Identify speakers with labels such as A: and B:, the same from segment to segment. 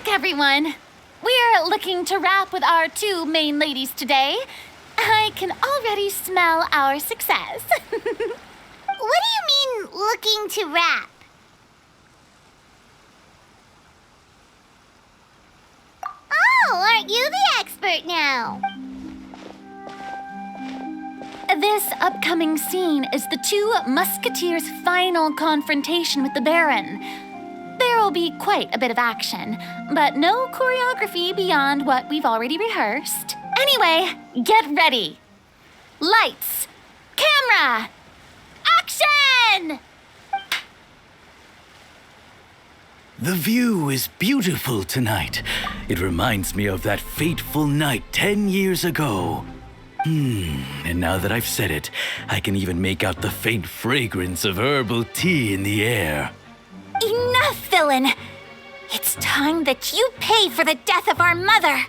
A: back, everyone. We're looking to rap with our two main ladies today. I can already smell our success.
B: What do you mean, looking to rap? Oh, aren't you the expert now?
A: This upcoming scene is the two Musketeers' final confrontation with the Baron. There will be quite a bit of action, but no choreography beyond what we've already rehearsed. Anyway, get ready. Lights, camera, action!
C: The view is beautiful tonight. It reminds me of that fateful night 10 years ago. And now that I've said it, I can even make out the faint fragrance of herbal tea in the air.
B: Enough, villain! It's time that you pay for the death of our mother!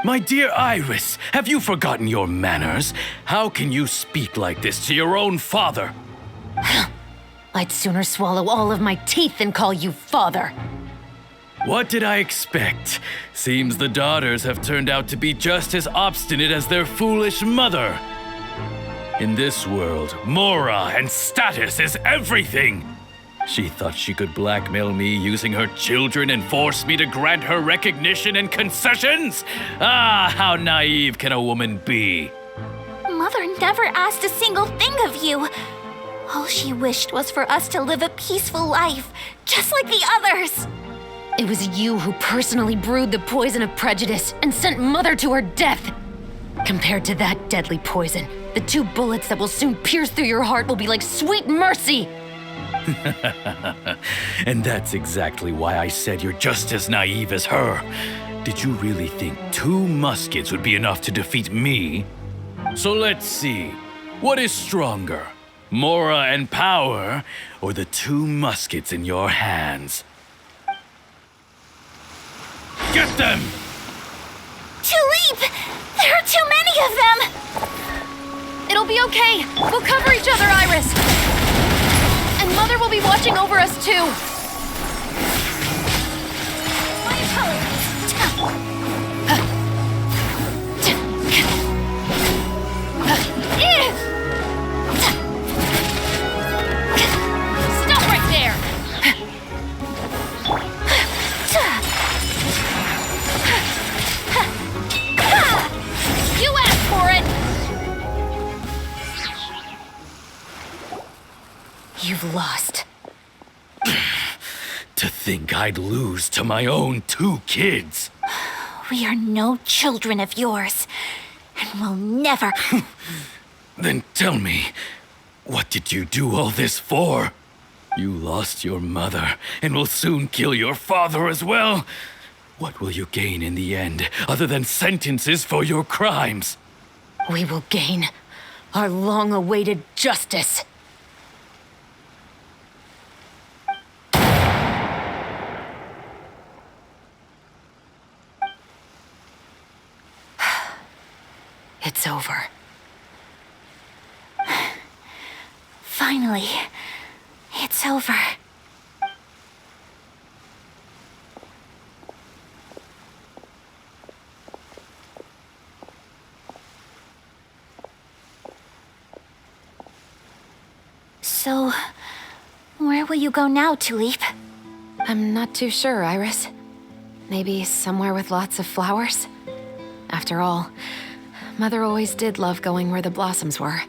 C: My dear Iris, have you forgotten your manners? How can you speak like this to your own father?
D: I'd sooner swallow all of my teeth than call you father.
C: What did I expect? Seems the daughters have turned out to be just as obstinate as their foolish mother. In this world, Mora and status is everything. She thought she could blackmail me using her children and force me to grant her recognition and concessions? Ah, how naive can a woman be?
B: Mother never asked a single thing of you. All she wished was for us to live a peaceful life, just like the others.
D: It was you who personally brewed the poison of prejudice and sent Mother to her death. Compared to that deadly poison, the 2 bullets that will soon pierce through your heart will be like sweet mercy.
C: And that's exactly why I said you're just as naive as her. Did you really think 2 muskets would be enough to defeat me? So let's see. What is stronger, Mora and power, or the 2 muskets in your hands? Get them!
B: Tulip! There are too many of them!
D: It'll be okay. We'll cover each other, Iris. And Mother will be watching over us, too.
B: My apologies.
D: Stop right there. You asked for it. You've lost.
C: To think I'd lose to my own 2 kids.
B: We are no children of yours, and will never...
C: Then tell me, what did you do all this for? You lost your mother and will soon kill your father as well. What will you gain in the end, other than sentences for your crimes?
D: We will gain our long-awaited justice. It's over.
B: Finally, it's over. So, where will you go now, Tulip?
D: I'm not too sure, Iris. Maybe somewhere with lots of flowers? After all, Mother always did love going where the blossoms were.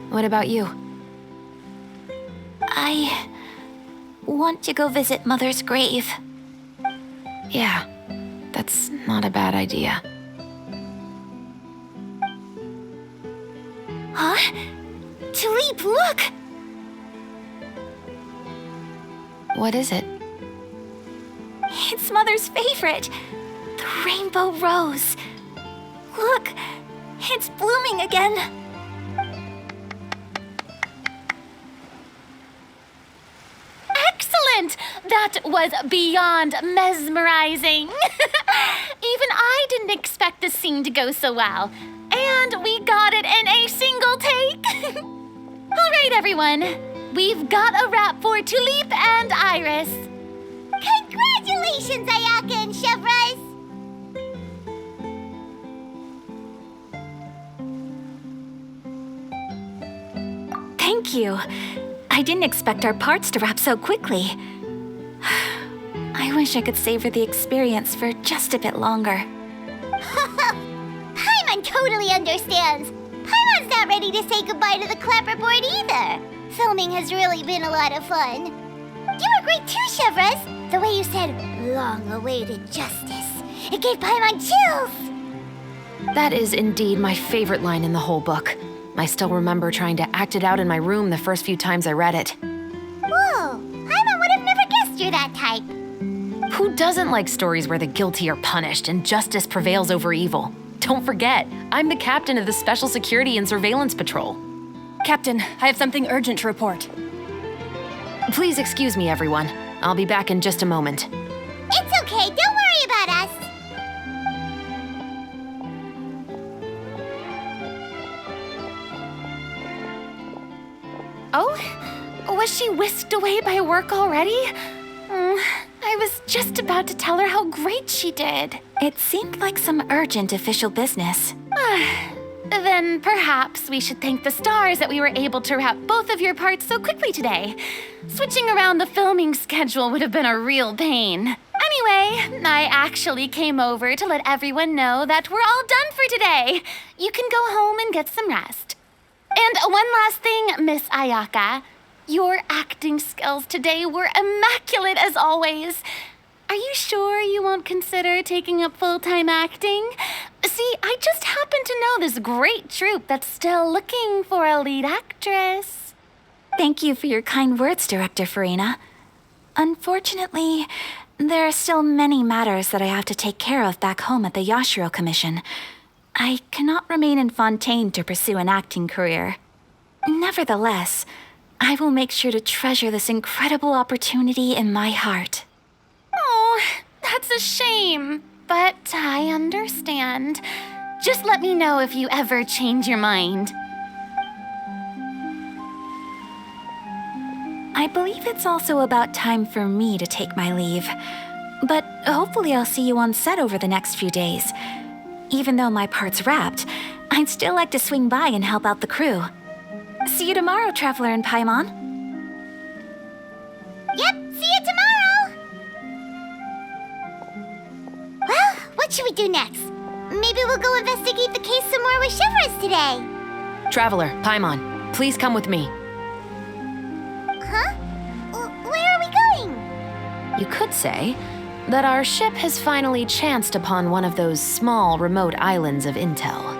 D: What about you?
B: I want to go visit Mother's grave.
D: Yeah, that's not a bad idea.
B: Huh? Tulip, look!
D: What is it?
B: It's Mother's favorite, the rainbow rose. Look, it's blooming again.
A: Excellent! That was beyond mesmerizing. Even I didn't expect this scene to go so well. And we got it in a single take. All right, everyone. We've got a wrap for Tulip and Iris.
B: Congratulations, Ayaka and Chevrolet! Thank you. I didn't expect our parts to wrap so quickly. I wish I could savor the experience for just a bit longer. Paimon totally understands. Paimon's not ready to say goodbye to the clapperboard either. Filming has really been a lot of fun. You were great too, Chevrolet. The way you said, long-awaited justice. It gave Paimon chills.
D: That is indeed my favorite line in the whole book. I still remember trying to act it out in my room the first few times I read it.
B: Whoa, Paimon would have never guessed you're that type.
D: Who doesn't like stories where the guilty are punished and justice prevails over evil? Don't forget, I'm the captain of the Special Security and Surveillance Patrol.
E: Captain, I have something urgent to report.
D: Please excuse me, everyone. I'll be back in just a moment.
B: It's okay, don't worry about us.
A: Oh? Was she whisked away by work already? I was just about to tell her how great she did.
B: It seemed like some urgent official business.
A: Then perhaps we should thank the stars that we were able to wrap both of your parts so quickly today. Switching around the filming schedule would have been a real pain. Anyway, I actually came over to let everyone know that we're all done for today. You can go home and get some rest. And one last thing, Miss Ayaka. Your acting skills today were immaculate as always. Are you sure you won't consider taking up full-time acting? See, I just happen to know this great troupe that's still looking for a lead actress.
B: Thank you for your kind words, Director Farina. Unfortunately, there are still many matters that I have to take care of back home at the Yashiro Commission. I cannot remain in Fontaine to pursue an acting career. Nevertheless, I will make sure to treasure this incredible opportunity in my heart.
A: Oh, that's a shame, but I understand. Just let me know if you ever change your mind.
B: I believe it's also about time for me to take my leave. But hopefully I'll see you on set over the next few days. Even though my part's wrapped, I'd still like to swing by and help out the crew. See you tomorrow, Traveler and Paimon. Yep, see you tomorrow! Well, what should we do next? Maybe we'll go investigate the case some more with Chevrolet today.
D: Traveler, Paimon, please come with me.
B: Huh? Where are we going?
D: You could say that our ship has finally chanced upon one of those small, remote islands of intel.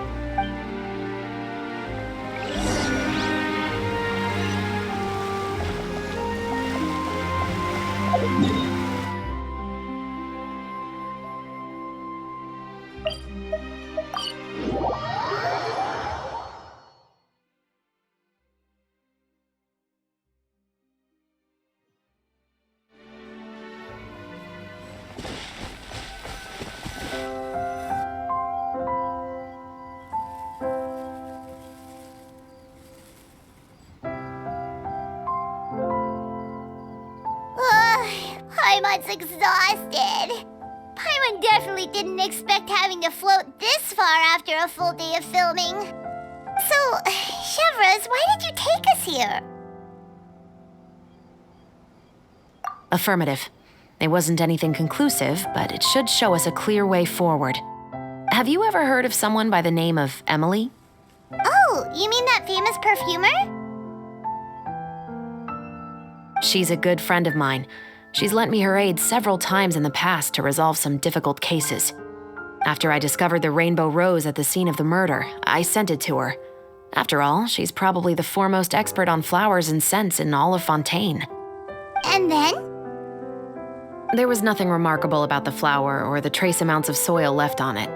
B: Paimon's exhausted. Paimon definitely didn't expect having to float this far after a full day of filming. So, Chevrolet, why did you take us here?
D: Affirmative. It wasn't anything conclusive, but it should show us a clear way forward. Have you ever heard of someone by the name of Emily?
B: Oh, you mean that famous perfumer?
D: She's a good friend of mine. She's lent me her aid several times in the past to resolve some difficult cases. After I discovered the rainbow rose at the scene of the murder, I sent it to her. After all, she's probably the foremost expert on flowers and scents in all of Fontaine.
B: And then?
D: There was nothing remarkable about the flower or the trace amounts of soil left on it.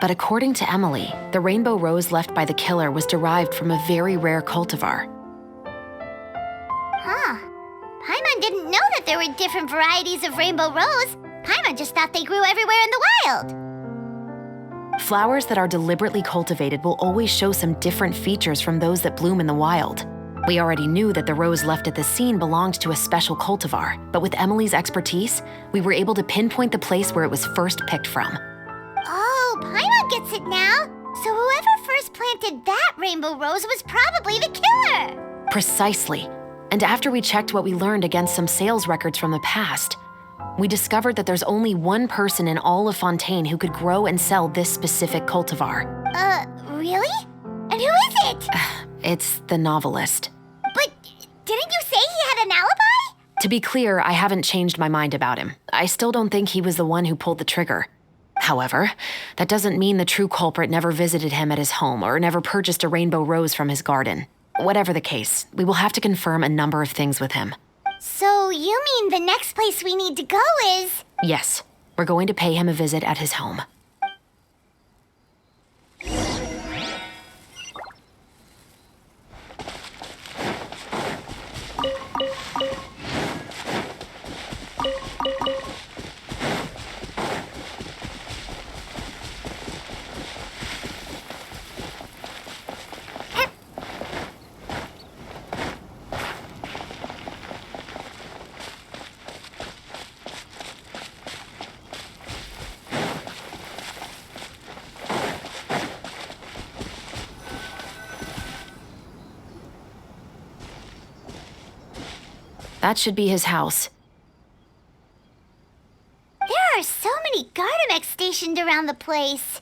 D: But according to Emily, the rainbow rose left by the killer was derived from a very rare cultivar.
B: Huh. Paimon didn't know that there were different varieties of rainbow rose. Paimon just thought they grew everywhere in the wild.
D: Flowers that are deliberately cultivated will always show some different features from those that bloom in the wild. We already knew that the rose left at the scene belonged to a special cultivar, but with Emily's expertise, we were able to pinpoint the place where it was first picked from.
F: Oh, Paimon gets it now. So whoever first planted that rainbow rose was probably the killer.
D: Precisely. And after we checked what we learned against some sales records from the past, we discovered that there's only one person in all of Fontaine who could grow and sell this specific cultivar.
F: Really? And who is it?
D: It's the novelist.
F: But didn't you say he had an alibi?
D: To be clear, I haven't changed my mind about him. I still don't think he was the one who pulled the trigger. However, that doesn't mean the true culprit never visited him at his home or never purchased a rainbow rose from his garden. Whatever the case, we will have to confirm a number of things with him.
F: So you mean the next place we need to go is...
D: Yes, we're going to pay him a visit at his home. That should be his house.
F: There are so many Gardamex stationed around the place.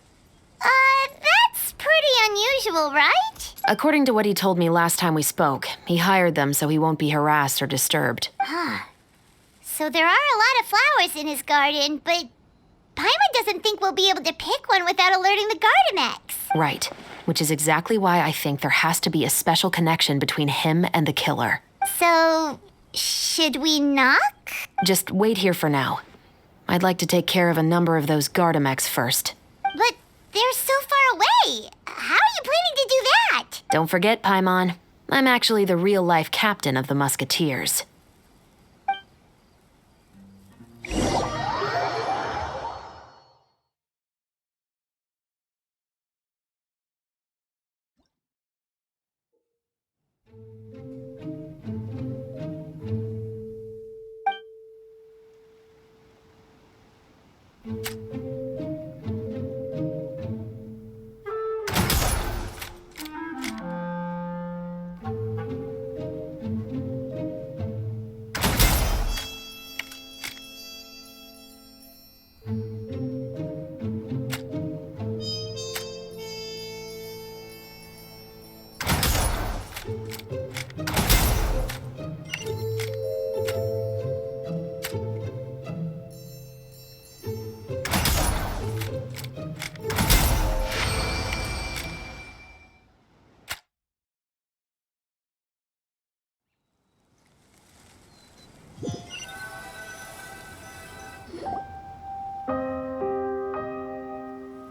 F: That's pretty unusual, right?
D: According to what he told me last time we spoke, he hired them so he won't be harassed or disturbed.
F: So there are a lot of flowers in his garden, but Paimon doesn't think we'll be able to pick one without alerting the Gardamex.
D: Right, which is exactly why I think there has to be a special connection between him and the killer.
F: So, should we knock?
D: Just wait here for now. I'd like to take care of a number of those Gardamex first.
F: But they're so far away. How are you planning to do that?
D: Don't forget, Paimon, I'm actually the real-life captain of the Musketeers.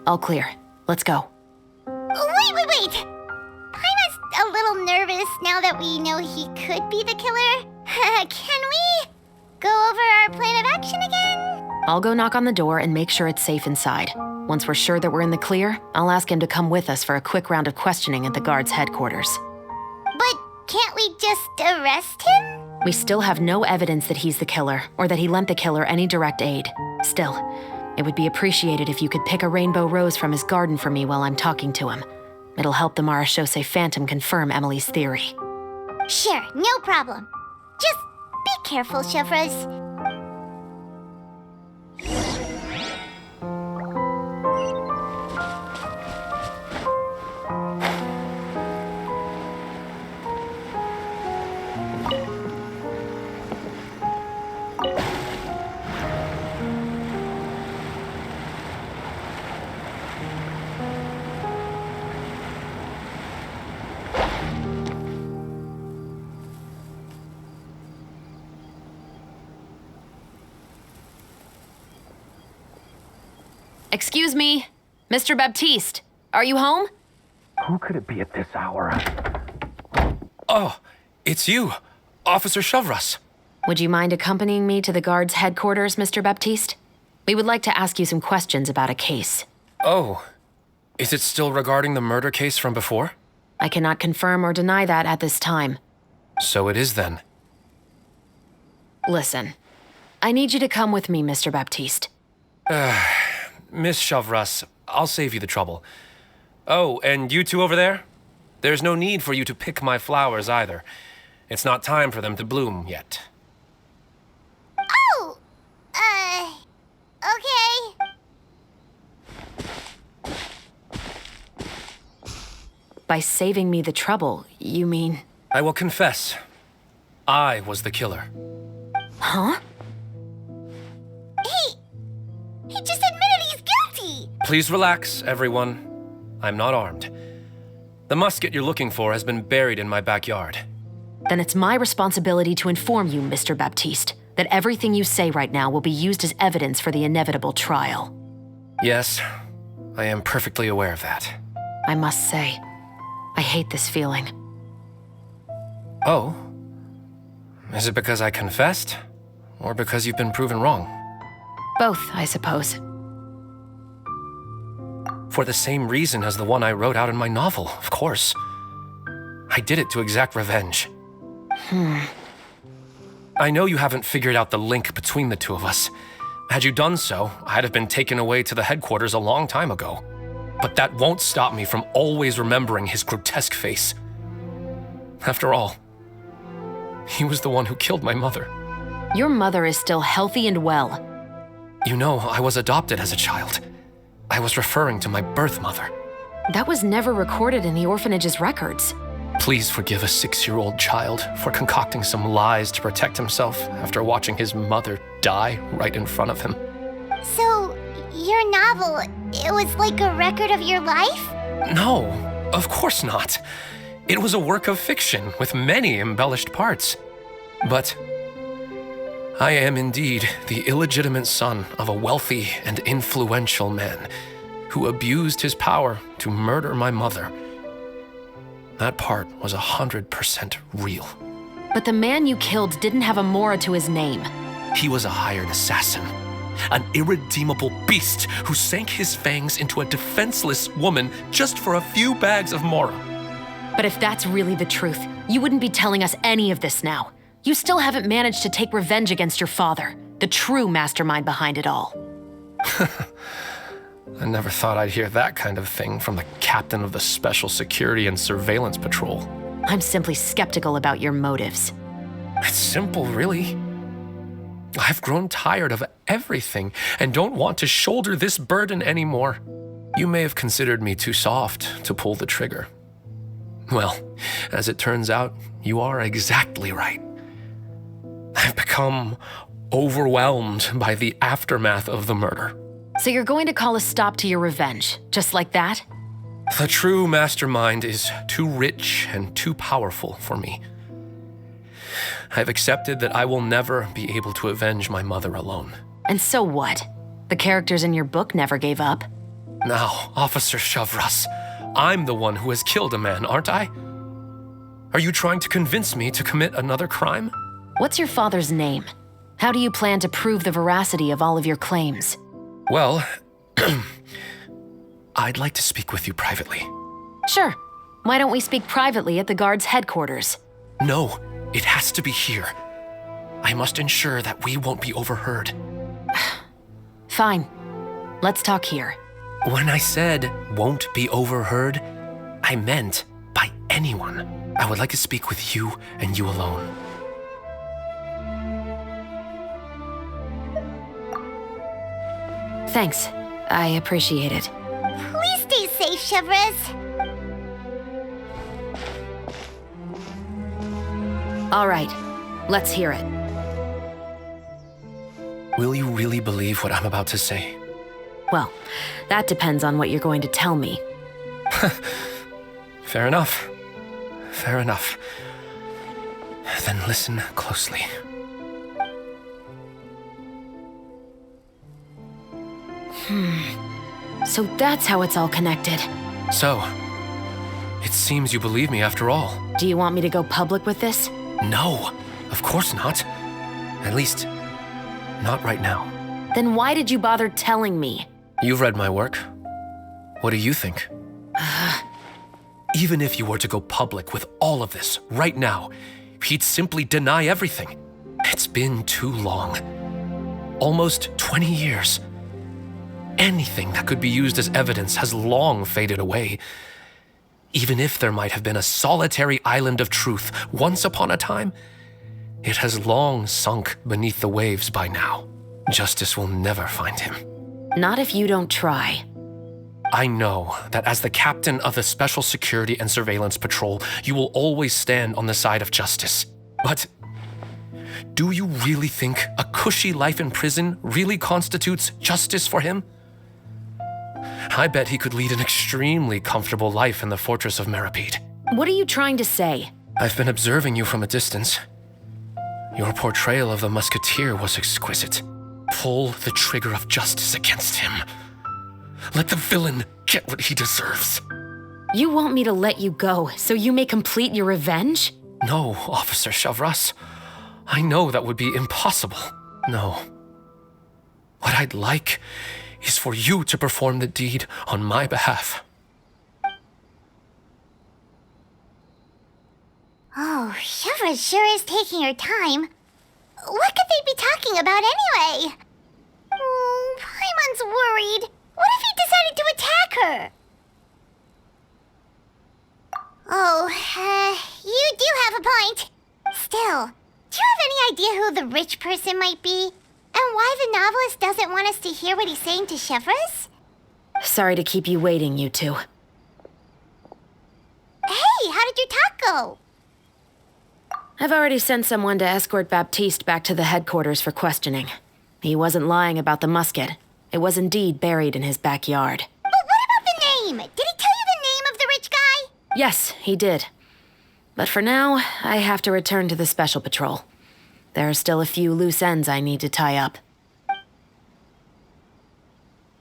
D: All clear. Let's go.
F: Wait! Paimon's a little nervous now that we know he could be the killer. Can we go over our plan of action again?
D: I'll go knock on the door and make sure it's safe inside. Once we're sure that we're in the clear, I'll ask him to come with us for a quick round of questioning at the guard's headquarters.
F: But can't we just arrest him?
D: We still have no evidence that he's the killer, or that he lent the killer any direct aid. Still, it would be appreciated if you could pick a rainbow rose from his garden for me while I'm talking to him. It'll help the Marachose Phantom confirm Emily's theory.
F: Sure, no problem. Just be careful, Chevres.
D: Excuse me, Mr. Baptiste, are you home?
G: Who could it be at this hour? Oh, it's you, Officer Chevres.
D: Would you mind accompanying me to the guard's headquarters, Mr. Baptiste? We would like to ask you some questions about a case.
G: Oh, is it still regarding the murder case from before?
D: I cannot confirm or deny that at this time.
G: So it is then.
D: Listen, I need you to come with me, Mr. Baptiste.
G: Miss Chavras, I'll save you the trouble. Oh, and you two over there? There's no need for you to pick my flowers either. It's not time for them to bloom yet.
F: Oh! Okay.
D: By saving me the trouble, you mean...
G: I will confess, I was the killer.
D: Huh?
F: He just admitted he's guilty!
G: Please relax, everyone. I'm not armed. The musket you're looking for has been buried in my backyard.
D: Then it's my responsibility to inform you, Mr. Baptiste, that everything you say right now will be used as evidence for the inevitable trial.
G: Yes, I am perfectly aware of that.
D: I must say, I hate this feeling.
G: Oh? Is it because I confessed? Or because you've been proven wrong?
D: Both, I suppose.
G: For the same reason as the one I wrote out in my novel, of course. I did it to exact revenge. I know you haven't figured out the link between the two of us. Had you done so, I'd have been taken away to the headquarters a long time ago. But that won't stop me from always remembering his grotesque face. After all, he was the one who killed my mother.
D: Your mother is still healthy and well.
G: You know, I was adopted as a child. I was referring to my birth mother.
D: That was never recorded in the orphanage's records.
G: Please forgive a 6-year-old child for concocting some lies to protect himself after watching his mother die right in front of him.
F: So, your novel, it was like a record of your life?
G: No, of course not. It was a work of fiction with many embellished parts. But I am indeed the illegitimate son of a wealthy and influential man who abused his power to murder my mother. That part was 100% real.
D: But the man you killed didn't have a Mora to his name.
G: He was a hired assassin, an irredeemable beast who sank his fangs into a defenseless woman just for a few bags of Mora.
D: But if that's really the truth, you wouldn't be telling us any of this now. You still haven't managed to take revenge against your father, the true mastermind behind it all.
G: I never thought I'd hear that kind of thing from the captain of the Special Security and Surveillance Patrol.
D: I'm simply skeptical about your motives.
G: It's simple, really. I've grown tired of everything and don't want to shoulder this burden anymore. You may have considered me too soft to pull the trigger. Well, as it turns out, you are exactly right. I've become overwhelmed by the aftermath of the murder.
D: So you're going to call a stop to your revenge, just like that?
G: The true mastermind is too rich and too powerful for me. I've accepted that I will never be able to avenge my mother alone.
D: And so what? The characters in your book never gave up.
G: Now, Officer Chavras, I'm the one who has killed a man, aren't I? Are you trying to convince me to commit another crime?
D: What's your father's name? How do you plan to prove the veracity of all of your claims?
G: Well, I'd like to speak with you privately.
D: Sure. Why don't we speak privately at the guard's headquarters?
G: No, it has to be here. I must ensure that we won't be overheard.
D: Fine. Let's talk here.
G: When I said won't be overheard, I meant by anyone. I would like to speak with you and you alone.
D: Thanks. I appreciate it.
F: Please stay safe, Chavras.
D: All right. Let's hear it.
G: Will you really believe what I'm about to say?
D: Well, that depends on what you're going to tell me.
G: Fair enough. Fair enough. Then listen closely.
D: So that's how it's all connected.
G: So, it seems you believe me after all.
D: Do you want me to go public with this?
G: No, of course not. At least, not right now.
D: Then why did you bother telling me?
G: You've read my work. What do you think? Even if you were to go public with all of this right now, he'd simply deny everything. It's been too long. Almost 20 years. Anything that could be used as evidence has long faded away. Even if there might have been a solitary island of truth once upon a time, it has long sunk beneath the waves by now. Justice will never find him.
D: Not if you don't try.
G: I know that as the captain of the Special Security and Surveillance Patrol, you will always stand on the side of justice. But do you really think a cushy life in prison really constitutes justice for him? I bet he could lead an extremely comfortable life in the fortress of Meripede.
D: What are you trying to say?
G: I've been observing you from a distance. Your portrayal of the Musketeer was exquisite. Pull the trigger of justice against him. Let the villain get what he deserves.
D: You want me to let you go so you may complete your revenge?
G: No, Officer Chavras. I know that would be impossible. No. What I'd like is for you to perform the deed on my behalf.
F: Oh, Shivra sure is taking her time. What could they be talking about anyway? Oh, Paimon's worried. What if he decided to attack her? Oh, you do have a point. Still, do you have any idea who the rich person might be? And why the novelist doesn't want us to hear what he's saying to Chevres?
D: Sorry to keep you waiting, you two.
F: Hey, how did your talk go?
D: I've already sent someone to escort Baptiste back to the headquarters for questioning. He wasn't lying about the musket. It was indeed buried in his backyard.
F: But what about the name? Did he tell you the name of the rich guy?
D: Yes, he did. But for now, I have to return to the Special Patrol. There are still a few loose ends I need to tie up.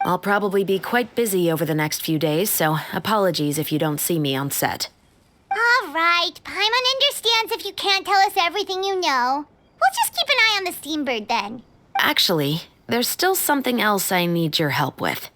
D: I'll probably be quite busy over the next few days, so apologies if you don't see me on set.
F: All right, Paimon understands if you can't tell us everything you know. We'll just keep an eye on the Steambird then.
D: Actually, there's still something else I need your help with.